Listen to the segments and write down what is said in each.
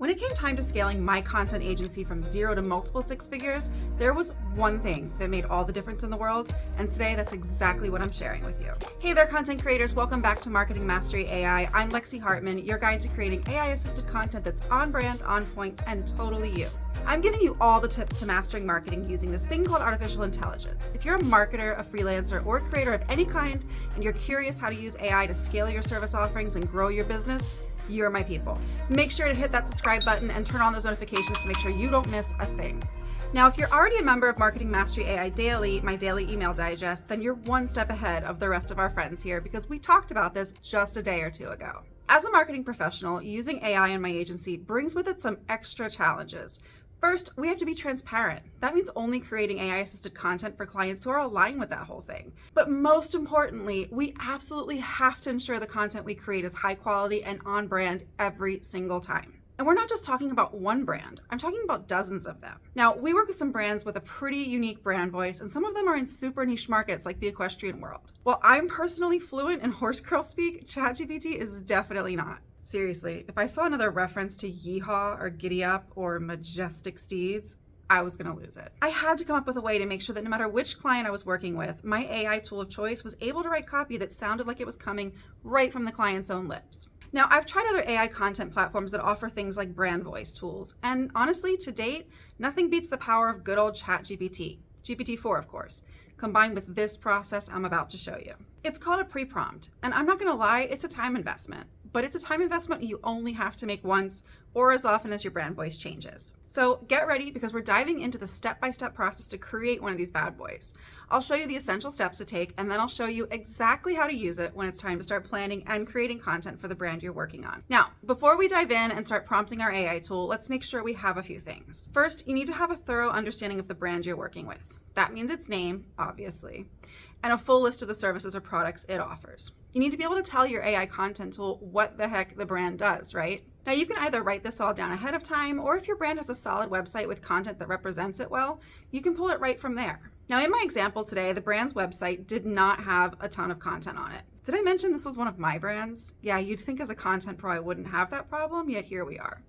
When it came time to scaling my content agency from 0 to multiple 6 figures, there was one thing that made all the difference in the world, and today that's exactly what I'm sharing with you. Hey there, content creators. Welcome back to Marketing Mastery AI. I'm Lexi Hartman, your guide to creating AI-assisted content that's on brand, on point, and totally you. I'm giving you all the tips to mastering marketing using this thing called artificial intelligence. If you're a marketer, a freelancer, or a creator of any kind, and you're curious how to use AI to scale your service offerings and grow your business, you're my people. Make sure to hit that subscribe button and turn on those notifications to make sure you don't miss a thing. Now, if you're already a member of Marketing Mastery AI Daily, my daily email digest, then you're one step ahead of the rest of our friends here because we talked about this just a day or two ago. As a marketing professional, using AI in my agency brings with it some extra challenges. First, we have to be transparent. That means only creating AI-assisted content for clients who are aligned with that whole thing. But most importantly, we absolutely have to ensure the content we create is high quality and on brand every single time. And we're not just talking about one brand, I'm talking about dozens of them. Now, we work with some brands with a pretty unique brand voice, and some of them are in super niche markets like the equestrian world. While I'm personally fluent in horse girl speak, ChatGPT is definitely not. Seriously, if I saw another reference to yeehaw or giddy up or majestic steeds, I was gonna lose it. I had to come up with a way to make sure that no matter which client I was working with, my AI tool of choice was able to write copy that sounded like it was coming right from the client's own lips. Now, I've tried other AI content platforms that offer things like brand voice tools, and honestly, to date, nothing beats the power of good old ChatGPT, GPT-4 of course, combined with this process I'm about to show you. It's called a pre-prompt, and I'm not gonna lie, it's a time investment. But it's a time investment you only have to make once or as often as your brand voice changes. So get ready because we're diving into the step-by-step process to create one of these bad boys. I'll show you the essential steps to take, and then I'll show you exactly how to use it when it's time to start planning and creating content for the brand you're working on. Now, before we dive in and start prompting our AI tool, let's make sure we have a few things. First, you need to have a thorough understanding of the brand you're working with. That means its name, obviously, and a full list of the services or products it offers. You need to be able to tell your AI content tool what the heck the brand does, right? Now, you can either write this all down ahead of time, or if your brand has a solid website with content that represents it well, you can pull it right from there. Now, in my example today, the brand's website did not have a ton of content on it. Did I mention this was one of my brands? Yeah, you'd think as a content pro I wouldn't have that problem, yet here we are.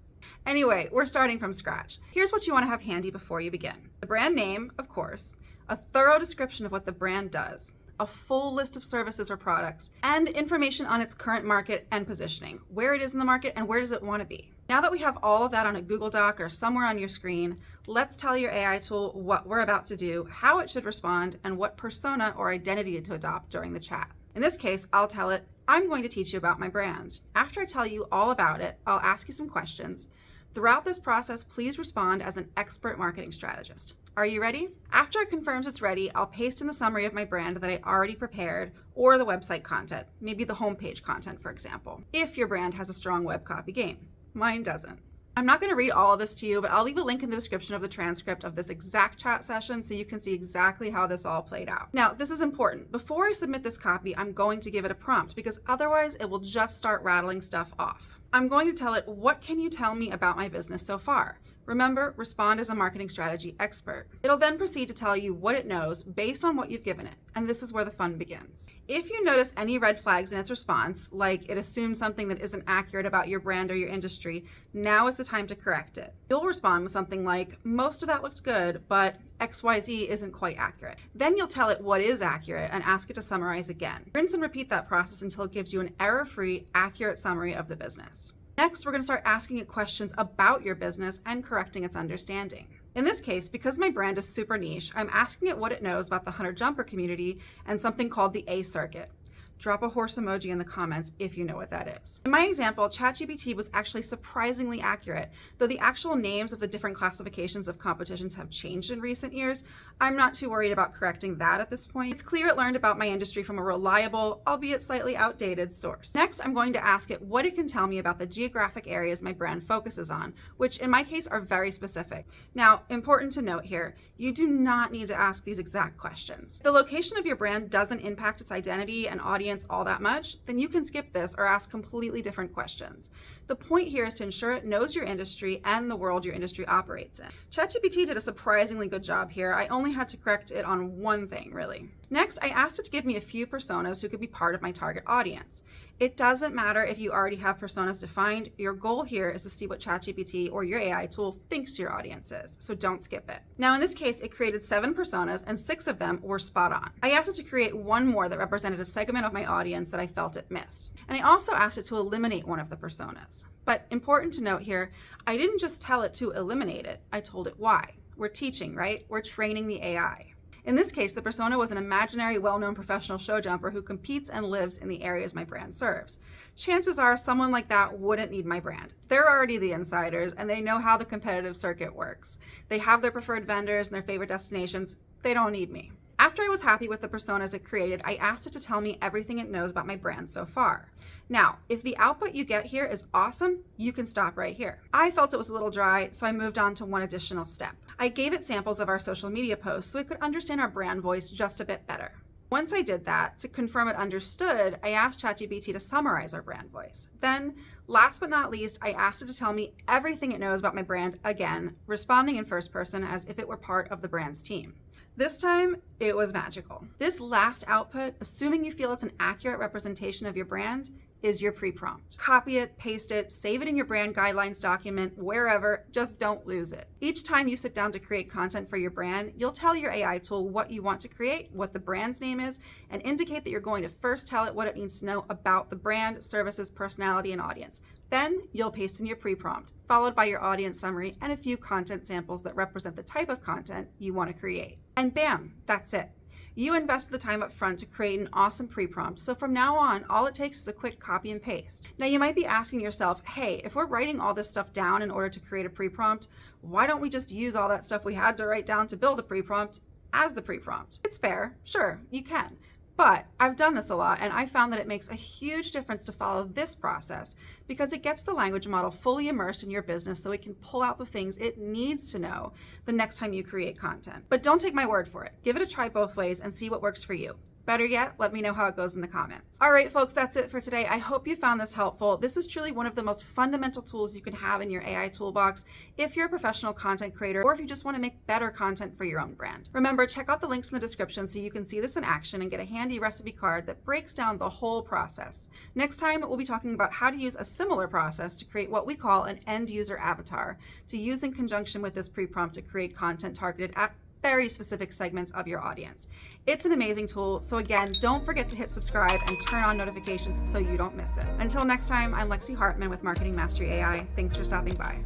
Anyway, we're starting from scratch. Here's what you want to have handy before you begin. The brand name, of course, a thorough description of what the brand does, a full list of services or products, and information on its current market and positioning, where it is in the market and where does it want to be. Now that we have all of that on a Google Doc or somewhere on your screen, let's tell your AI tool what we're about to do, how it should respond, and what persona or identity to adopt during the chat. In this case, I'll tell it, I'm going to teach you about my brand. After I tell you all about it, I'll ask you some questions. Throughout this process, please respond as an expert marketing strategist. Are you ready? After it confirms it's ready, I'll paste in the summary of my brand that I already prepared or the website content, maybe the homepage content, for example, if your brand has a strong web copy game. Mine doesn't. I'm not going to read all of this to you, but I'll leave a link in the description of the transcript of this exact chat session so you can see exactly how this all played out. Now, this is important. Before I submit this copy, I'm going to give it a prompt because otherwise it will just start rattling stuff off. I'm going to tell it, what can you tell me about my business so far? Remember, respond as a marketing strategy expert. It'll then proceed to tell you what it knows based on what you've given it, and this is where the fun begins. If you notice any red flags in its response, like it assumes something that isn't accurate about your brand or your industry, now is the time to correct it. You'll respond with something like, most of that looked good, but XYZ isn't quite accurate. Then you'll tell it what is accurate and ask it to summarize again. Rinse and repeat that process until it gives you an error-free, accurate summary of the business. Next, we're going to start asking it questions about your business and correcting its understanding. In this case, because my brand is super niche, I'm asking it what it knows about the hunter-jumper community and something called the A circuit. Drop a horse emoji in the comments if you know what that is. In my example, ChatGPT was actually surprisingly accurate. Though the actual names of the different classifications of competitions have changed in recent years, I'm not too worried about correcting that at this point. It's clear it learned about my industry from a reliable, albeit slightly outdated source. Next, I'm going to ask it what it can tell me about the geographic areas my brand focuses on, which in my case are very specific. Now, important to note here, you do not need to ask these exact questions. If the location of your brand doesn't impact its identity and audience all that much, then you can skip this or ask completely different questions. The point here is to ensure it knows your industry and the world your industry operates in. ChatGPT did a surprisingly good job here. I only had to correct it on one thing, really. Next, I asked it to give me a few personas who could be part of my target audience. It doesn't matter if you already have personas defined. Your goal here is to see what ChatGPT or your AI tool thinks your audience is, so don't skip it. Now, in this case, it created 7 personas and 6 of them were spot on. I asked it to create one more that represented a segment of my audience that I felt it missed. And I also asked it to eliminate one of the personas. But important to note here, I didn't just tell it to eliminate it, I told it why. We're teaching, right? We're training the AI. In this case, the persona was an imaginary, well-known professional show jumper who competes and lives in the areas my brand serves. Chances are someone like that wouldn't need my brand. They're already the insiders and they know how the competitive circuit works. They have their preferred vendors and their favorite destinations. They don't need me. After I was happy with the personas it created, I asked it to tell me everything it knows about my brand so far. Now, if the output you get here is awesome, you can stop right here. I felt it was a little dry, so I moved on to one additional step. I gave it samples of our social media posts so it could understand our brand voice just a bit better. Once I did that, to confirm it understood, I asked ChatGPT to summarize our brand voice. Then, last but not least, I asked it to tell me everything it knows about my brand again, responding in first person as if it were part of the brand's team. This time, it was magical. This last output, assuming you feel it's an accurate representation of your brand, is your pre-prompt. Copy it, paste it, save it in your brand guidelines document, wherever, just don't lose it. Each time you sit down to create content for your brand, you'll tell your AI tool what you want to create, what the brand's name is, and indicate that you're going to first tell it what it needs to know about the brand, services, personality, and audience. Then you'll paste in your pre-prompt, followed by your audience summary and a few content samples that represent the type of content you want to create. And bam, that's it. You invested the time up front to create an awesome pre-prompt, so from now on, all it takes is a quick copy and paste. Now you might be asking yourself, hey, if we're writing all this stuff down in order to create a pre-prompt, why don't we just use all that stuff we had to write down to build a pre-prompt as the pre-prompt? It's fair, sure, you can. But I've done this a lot and I found that it makes a huge difference to follow this process because it gets the language model fully immersed in your business so it can pull out the things it needs to know the next time you create content. But don't take my word for it. Give it a try both ways and see what works for you. Better yet, let me know how it goes in the comments. All right, folks, that's it for today. I hope you found this helpful. This is truly one of the most fundamental tools you can have in your AI toolbox if you're a professional content creator or if you just want to make better content for your own brand. Remember, check out the links in the description so you can see this in action and get a handy recipe card that breaks down the whole process. Next time, we'll be talking about how to use a similar process to create what we call an end user avatar to use in conjunction with this pre-prompt to create content targeted at very specific segments of your audience. It's an amazing tool, so again, don't forget to hit subscribe and turn on notifications so you don't miss it. Until next time, I'm Lexi Hartman with Marketing Mastery AI. Thanks for stopping by.